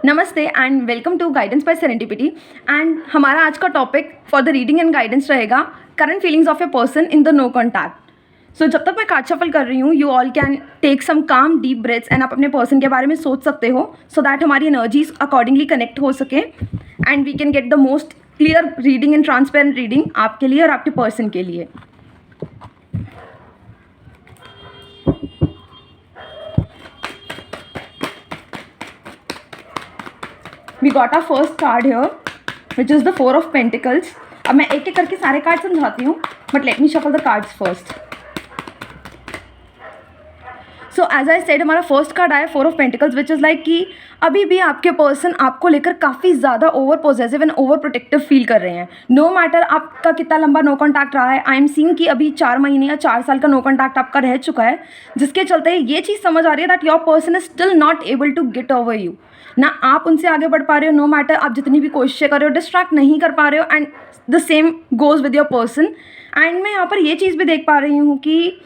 नमस्ते and welcome to guidance by serendipity. And हमारा आज का topic for the reading and guidance रहेगा current feelings of a person in the no contact. So जब तक मैं कार्ड शफल कर रही हूँ, you all can take some calm deep breaths and आप अपने पर्सन के बारे में सोच सकते हो सो दैट हमारी एनर्जीज अकॉर्डिंगली कनेक्ट हो सके and we can get the most clear reading and transparent reading आपके लिए और आपके पर्सन के लिए। We got our first card here, which is the Four of Pentacles. अब मैं एक एक करके सारे कार्ड समझाती हूँ, but let me shuffle the cards first. So as I said, हमारा फर्स्ट कार्ड आया four of pentacles, which is like कि अभी भी आपके पर्सन आपको लेकर काफ़ी ज़्यादा over possessive and over protective feel कर रहे हैं। नो मैटर आपका कितना लंबा नो कॉन्टैक्ट रहा है, आई एम सीइंग कि अभी 4 महीने या 4 साल का नो कॉन्टैक्ट आपका रह चुका है, जिसके चलते ये चीज़ समझ आ रही है that your person is still not able to get over you. ना आप उनसे आगे बढ़ पा रहे हो, नो मैटर आप जितनी भी कोशिशें कर रहे हो, डिस्ट्रैक्ट नहीं कर पा रहे हो, and the same goes with your person. And मैं यहाँ पर ये चीज़ भी देख पा रही हूँ कि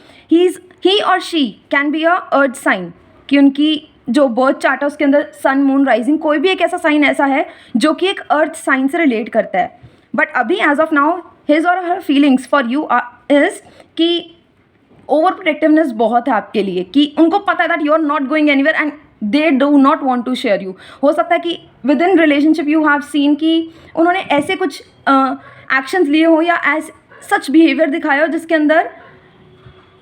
ही और she can be a earth sign, कि उनकी जो बर्थ चार्ट है उसके अंदर सन मून राइजिंग कोई भी एक ऐसा साइन ऐसा है जो कि एक अर्थ साइन से रिलेट करता है। बट अभी एज ऑफ नाउ हिज और her feelings for you is कि ओवर प्रोटेक्टिवनेस बहुत है आपके लिए, कि उनको पता है that you are not going anywhere and they do not want to share you. हो सकता है कि within relationship you have seen कि उन्होंने ऐसे कुछ एक्शंस लिए हो या एज सच बिहेवियर दिखाया हो जिसके अंदर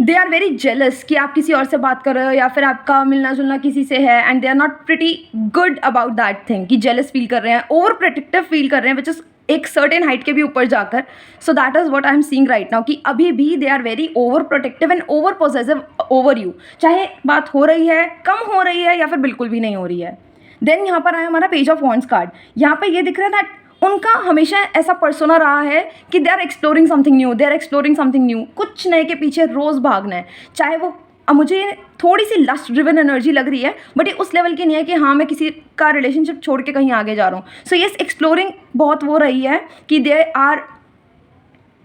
दे आर वेरी जेलस कि आप किसी और से बात कर रहे हो या फिर आपका मिलना जुलना किसी से है, and they are not pretty good about that thing, कि जेलस फील कर रहे हैं, ओवर प्रोटेक्टिव फील कर रहे हैं, विच इज़ एक सर्टेन हाइट के भी ऊपर जाकर। So that is what I am seeing right now, कि अभी भी they are very over protective and over possessive over you, चाहे बात हो रही है, कम हो रही है या फिर बिल्कुल भी नहीं हो रही है। देन यहाँ पर आया हमारा पेज ऑफ वॉन्ड्स कार्ड। यहाँ पे ये दिख रहा है दैट उनका हमेशा ऐसा पर्सोना रहा है कि they are exploring something new, they are exploring something new, कुछ नए के पीछे रोज़ भागना है। चाहे वो मुझे थोड़ी सी लस्ट ड्रिवन एनर्जी लग रही है, बट ये उस लेवल की नहीं है कि हाँ मैं किसी का रिलेशनशिप छोड़ के कहीं आगे जा रहा हूँ। सो येस, एक्सप्लोरिंग बहुत वो रही है कि दे आर,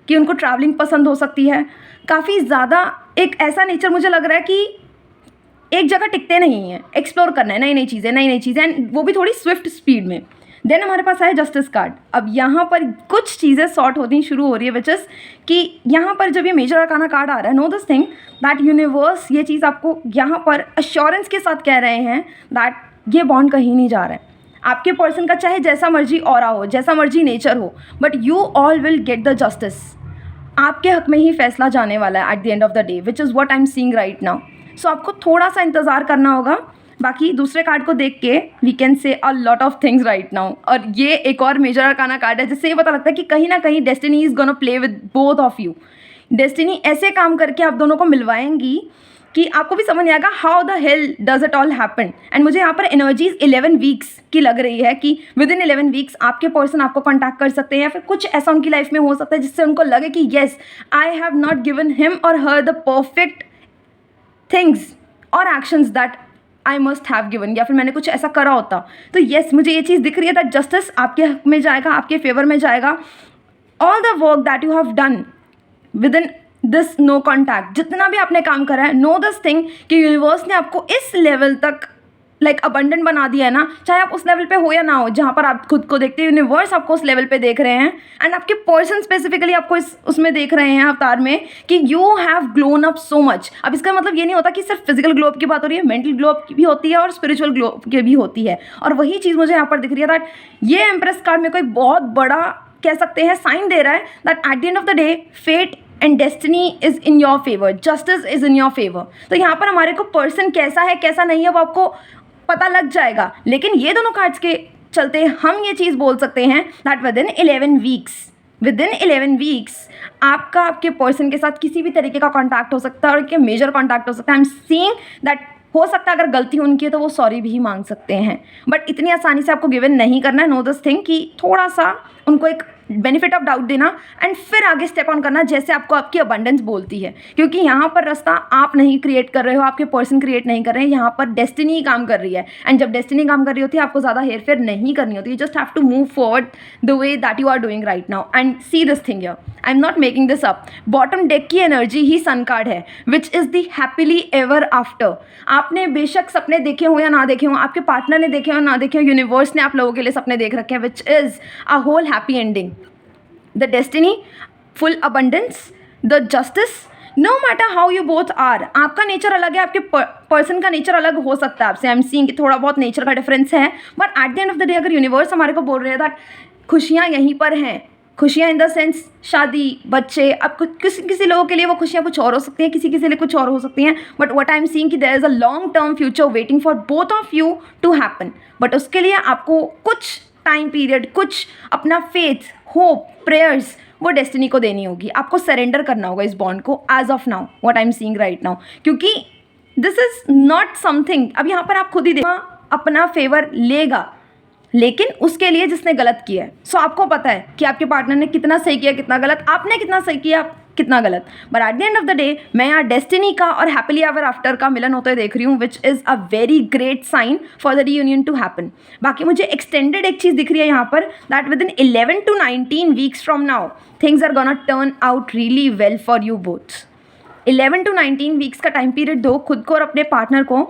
कि उनको ट्रैवलिंग पसंद हो सकती है काफ़ी ज़्यादा। एक ऐसा नेचर मुझे लग रहा है कि एक जगह टिकते नहीं हैं, एक्सप्लोर करना है नई नई चीज़ें, एंड वो भी थोड़ी स्विफ्ट स्पीड में। देन हमारे पास है जस्टिस कार्ड। अब यहाँ पर कुछ चीज़ें सॉर्ट होती शुरू हो रही है, विच इज़ कि यहाँ पर जब ये मेजर अरकाना कार्ड आ रहा है, know this thing that universe ये चीज़ आपको यहाँ पर अश्योरेंस के साथ कह रहे हैं दैट ये बॉन्ड कहीं नहीं जा रहा है। आपके पर्सन का चाहे जैसा मर्जी ऑरा हो, जैसा मर्जी नेचर हो, but you all will get the justice. आपके हक में ही फैसला जाने वाला है at the end of the day, which is what I am seeing right now. So आपको थोड़ा सा इंतज़ार करना होगा। बाकी दूसरे कार्ड को देख के we can say a lot of things right now. और ये एक और मेजर अरकाना कार्ड है जिससे ये पता लगता है कि कहीं ना कहीं destiny is gonna play with both of you. Destiny ऐसे काम करके आप दोनों को मिलवाएंगी कि आपको भी समझ नहीं आएगा how the hell does it all happen. And मुझे यहाँ पर एनर्जीज 11 वीक्स की लग रही है, कि विद इन 11 वीक्स आपके पर्सन आपको कॉन्टैक्ट कर सकते हैं, या फिर कुछ ऐसा उनकी लाइफ में हो सकता है जिससे उनको लगे कि yes I have not given him और हर द परफेक्ट थिंग्स और actions that I must have given, या फिर मैंने कुछ ऐसा करा होता। तो येस, मुझे ये चीज़ दिख रही है दैट जस्टिस आपके हक में जाएगा, आपके फेवर में जाएगा। All the work that you have done within this no contact, जितना भी आपने काम करा है, नो दिस थिंग कि यूनिवर्स ने आपको इस लेवल तक लाइक अबंडेंट बना दिया है ना, चाहे आप उस लेवल पे हो या ना हो, जहाँ पर आप खुद को देखते हैं यूनिवर्स आपको उस लेवल पे देख रहे हैं, एंड आपके पर्सन स्पेसिफिकली आपको उसमें देख रहे हैं अवतार में कि you have grown up so much. अब इसका मतलब ये नहीं होता कि सिर्फ फिजिकल ग्लो अप की बात हो रही है, मेंटल ग्लो अप की भी होती है और स्पिरिचुअल ग्लो अप की भी होती है। और वही चीज़ मुझे यहाँ पर दिख रही है दैट ये एम्प्रेस कार्ड में कोई बहुत बड़ा कह सकते हैं साइन दे रहा है that at the end of the day fate and destiny is in your favour, justice is in your favour. तो यहाँ पर हमारे को पर्सन कैसा है कैसा नहीं है वो आपको पता लग जाएगा। लेकिन ये दोनों कार्ड्स के चलते हम ये चीज़ बोल सकते हैं दैट विद इन 11 वीक्स आपका आपके पर्सन के साथ किसी भी तरीके का कॉन्टैक्ट हो सकता है, और एक मेजर कॉन्टैक्ट हो सकता है। आई एम सीइंग दैट हो सकता है अगर गलती उनकी है तो वो सॉरी भी मांग सकते हैं, बट इतनी आसानी से आपको गिवन नहीं करना है। नो दिस थिंग कि थोड़ा सा उनको एक बेनिफिट ऑफ डाउट देना एंड फिर आगे स्टेप ऑन करना जैसे आपको आपकी अबंडेंस बोलती है, क्योंकि यहाँ पर रास्ता आप नहीं क्रिएट कर रहे हो, आपके पर्सन क्रिएट नहीं कर रहे हैं, यहाँ पर डेस्टिनी काम कर रही है। एंड जब डेस्टिनी काम कर रही होती है आपको ज़्यादा हेर फेर नहीं करनी होती, you just have to move forward the way that you are doing right now and see this thing here. I am not making this up. Bottom deck की एनर्जी ही सन कार्ड है which is the happily ever after. आपने बेशक सपने देखे हो या ना देखे हो, आपके पार्टनर ने देखे हो ना देखे हो, यूनिवर्स ने आप लोगों के लिए सपने देख रखे हैं which is a whole happy ending, the destiny, full abundance, the justice. No matter how you both are, आपका नेचर अलग है, आपके पर्सन का नेचर अलग हो सकता है आपसे। आई एम सीइंग थोड़ा बहुत नेचर का डिफरेंस है, but at the end of the day अगर यूनिवर्स हमारे को बोल रहे हैं दैट खुशियाँ यहीं पर हैं, खुशियाँ इन द सेंस शादी, बच्चे, अब किसी लोगों के लिए वो खुशियाँ कुछ और हो सकती हैं, किसी के लिए कुछ और हो सकती हैं, but what I am seeing कि there is a long term future waiting for both of you to happen. But उसके लिए आपको कुछ टाइम पीरियड, कुछ अपना फेथ, होप, प्रेयर्स वो डेस्टिनी को देनी होगी, आपको सरेंडर करना होगा इस बॉन्ड को as of now, what I am seeing right now, क्योंकि दिस इज़ नॉट समथिंग, अब यहाँ पर आप खुद ही देखो अपना फेवर लेगा, लेकिन उसके लिए जिसने गलत किया है। सो आपको पता है कि आपके पार्टनर ने कितना सही किया, कितना गलत, आपने कितना सही किया, कितना गलत, but at the end of the day मैं यहाँ डेस्टिनी का और हैप्पीली एवर आफ्टर का मिलन होते हुए देख रही हूँ which is a very great sign for the reunion to happen. बाकी मुझे एक्सटेंडेड एक चीज़ दिख रही है यहाँ पर that within 11 to 19 weeks from now things are gonna turn out really well for you both. 11 to 19 weeks का time period दो खुद को और अपने पार्टनर को,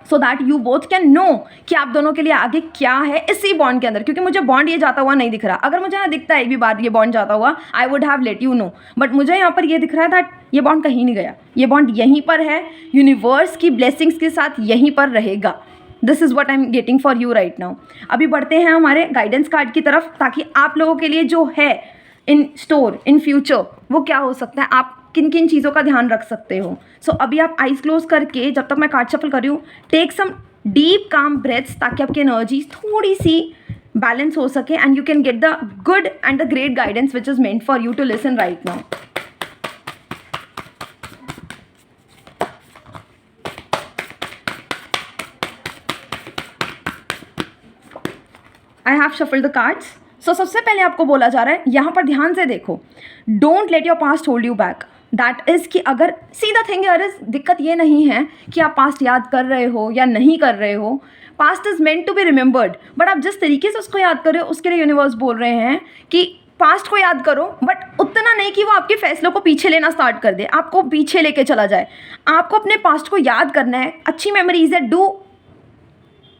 so that you both can know कि आप दोनों के लिए आगे क्या है इसी बॉन्ड के अंदर, क्योंकि मुझे बॉन्ड ये जाता हुआ नहीं दिख रहा। अगर मुझे ना दिखता है एक भी बार ये बॉन्ड जाता हुआ I would have let you know, but मुझे यहाँ पर ये दिख रहा है दैट ये बॉन्ड कहीं नहीं गया, ये बॉन्ड यहीं पर है, यूनिवर्स की ब्लेसिंग्स के साथ यहीं पर रहेगा। This is what I am getting for you right now. अभी बढ़ते हैं हमारे गाइडेंस कार्ड की तरफ, ताकि आप लोगों के लिए जो है इन स्टोर इन फ्यूचर वो क्या हो सकता है, आप किन किन चीज़ों का ध्यान रख सकते हो। सो अभी आप आइज क्लोज करके जब तक मैं कार्ड शफल कर रही हूँ take some deep calm breaths, ताकि आपकी एनर्जी थोड़ी सी बैलेंस हो सके and you can get the good and the great guidance which is meant for you to listen right now. I have shuffled the cards. So सबसे पहले आपको बोला जा रहा है यहाँ पर ध्यान से देखो, don't let your past hold you back. That is कि अगर see the thing here is, दिक्कत ये नहीं है कि आप पास्ट याद कर रहे हो या नहीं कर रहे हो, past is meant to be remembered, but आप जिस तरीके से उसको याद कर रहे हो उसके लिए यूनिवर्स बोल रहे हैं कि पास्ट को याद करो, बट उतना नहीं कि वो आपके फैसलों को पीछे लेना स्टार्ट कर दे, आपको पीछे लेके चला जाए। आपको अपने पास्ट को याद करना है, अच्छी मेमोरीज है, do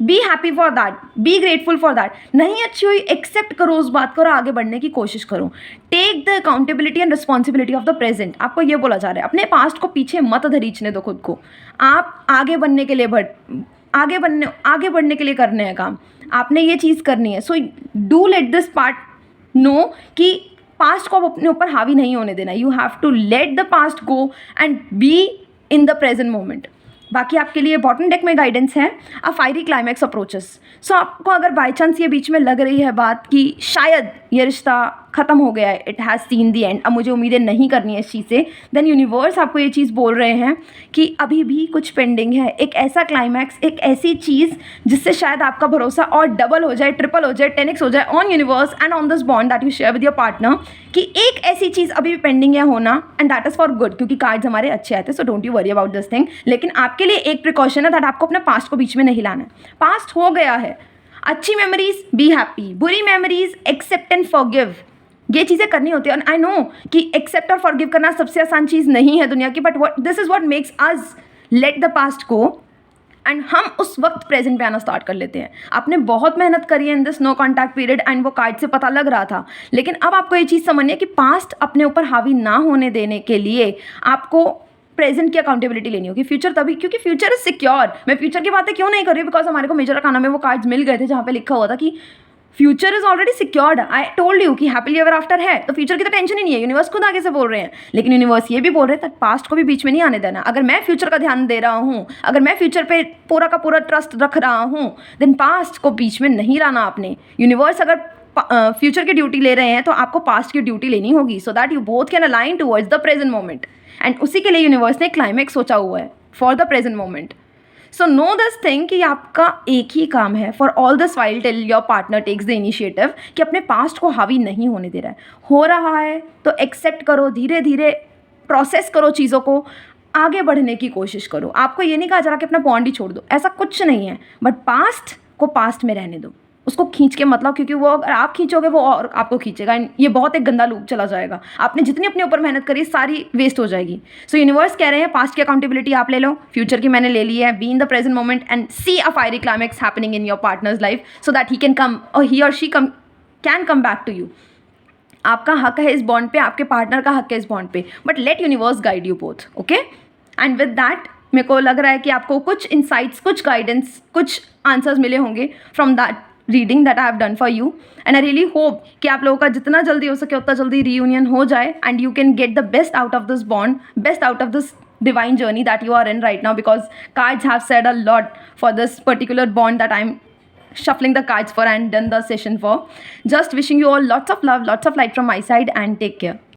be happy for that, be grateful for that. नहीं अच्छी हुई एक्सेप्ट करो उस बात को और आगे बढ़ने की कोशिश करो। Take the accountability and responsibility of the present. आपको ये बोला जा रहा है अपने पास्ट को पीछे मत धरीचने दो खुद को, आप आगे बढ़ने के लिए आगे बढ़ने के लिए करने हैं काम, आपने ये चीज़ करनी है। So do let this part know कि पास्ट को अपने ऊपर हावी नहीं होने देना, you have to let the past go and be in the present moment. बाकी आपके लिए बॉटम डेक में गाइडेंस है a fiery climax approaches. So आपको अगर बाई चांस ये बीच में लग रही है बात कि शायद ये रिश्ता ख़त्म हो गया है, it has seen the and, अब मुझे उम्मीदें नहीं करनी है इस चीज़ से, देन यूनिवर्स आपको ये चीज़ बोल रहे हैं कि अभी भी कुछ पेंडिंग है, एक ऐसा क्लाइमैक्स, एक ऐसी चीज़ जिससे शायद आपका भरोसा और डबल हो जाए, ट्रिपल हो जाए, 10x हो जाए on universe and on this bond that you share with your partner, कि एक ऐसी चीज़ अभी भी पेंडिंग है होना, and that is for good, क्योंकि कार्ड्स हमारे अच्छे आते हैं, so don't you worry about this thing. लेकिन आपके लिए एक प्रिकॉशन है दैट आपको अपने पास्ट को बीच में नहीं लाना है। पास्ट हो गया है, अच्छी मेमोरीज बी हैप्पी, बुरी मेमोरीज एक्सेप्ट एंड फॉरगिव, ये चीज़ें करनी होती है। आई नो कि एक्सेप्ट और फॉरगिव करना सबसे आसान चीज़ नहीं है दुनिया की, but this is what makes us late the past go and हम उस वक्त प्रेजेंट पे आना स्टार्ट कर लेते हैं। आपने बहुत मेहनत करी है in this no contact period and वो कार्ड से पता लग रहा था, लेकिन अब आपको ये चीज़ समझनी है कि पास्ट अपने ऊपर हावी ना होने देने के लिए आपको प्रेजेंट की अकाउंटेबिलिटी लेनी होगी। फ्यूचर तभी, क्योंकि फ्यूचर इज सिक्योर। मैं फ्यूचर की बातें क्यों नहीं कर रही हूँ, बिकॉज हमारे को मेजर अकाउंट में वो कार्ड्स मिल गए थे जहाँ पे लिखा हुआ था कि future is already secured. I told you कि हैप्पीली एवर आफ्टर है, तो फ्यूचर की तो टेंशन ही नहीं है, यूनिवर्स खुद आगे से बोल रहे हैं। लेकिन यूनिवर्स ये भी बोल रहे हैं पास्ट को भी बीच में नहीं आने देना। अगर मैं फ्यूचर का ध्यान दे रहा हूँ, अगर मैं फ्यूचर पे पूरा का पूरा ट्रस्ट रख रहा हूँ, देन पास्ट को बीच में नहीं लाना आपने। यूनिवर्स अगर फ्यूचर की ड्यूटी ले रहे हैं तो आपको पास्ट की ड्यूटी लेनी होगी, so that you both can align towards the present moment. And उसी के लिए यूनिवर्स ने क्लाइमैक्स सोचा हुआ है for the present moment. So know this thing कि आपका एक ही काम है for all this while till your partner takes the initiative कि अपने पास्ट को हावी नहीं होने दे रहा है। हो रहा है तो एक्सेप्ट करो, धीरे धीरे प्रोसेस करो चीज़ों को, आगे बढ़ने की कोशिश करो। आपको ये नहीं कहा जा रहा कि अपना बॉन्ड ही छोड़ दो, ऐसा कुछ नहीं है, बट पास्ट को पास्ट में रहने दो, उसको खींच के मतलब, क्योंकि वो अगर आप खींचोगे वो और आपको खींचेगा, एंड ये बहुत एक गंदा लूप चला जाएगा। आपने जितनी अपने ऊपर मेहनत करी सारी वेस्ट हो जाएगी। सो यूनिवर्स कह रहे हैं पास्ट की अकाउंटेबिलिटी आप ले लो, फ्यूचर की मैंने ले ली है, be in the present moment and see a fiery climax happening in your partner's life so that he can come और ही और she can come back to you. आपका हक है इस बॉन्ड पे, आपके पार्टनर का हक है इस बॉन्ड पे, but let universe guide you both, okay. And with that मेरे को लग रहा है कि आपको कुछ इंसाइट्स, कुछ गाइडेंस, कुछ आंसर्स मिले होंगे from that reading that I have done for you. And I really hope कि आप लोगों का जितना जल्दी हो सके उतना जल्दी रीयूनियन हो जाए and you can get the best out of this bond, best out of this divine journey that you are in right now, because cards have said a lot for this particular bond that I'm shuffling the cards for and done the session for. Just wishing you all lots of love, lots of light from my side, and take care.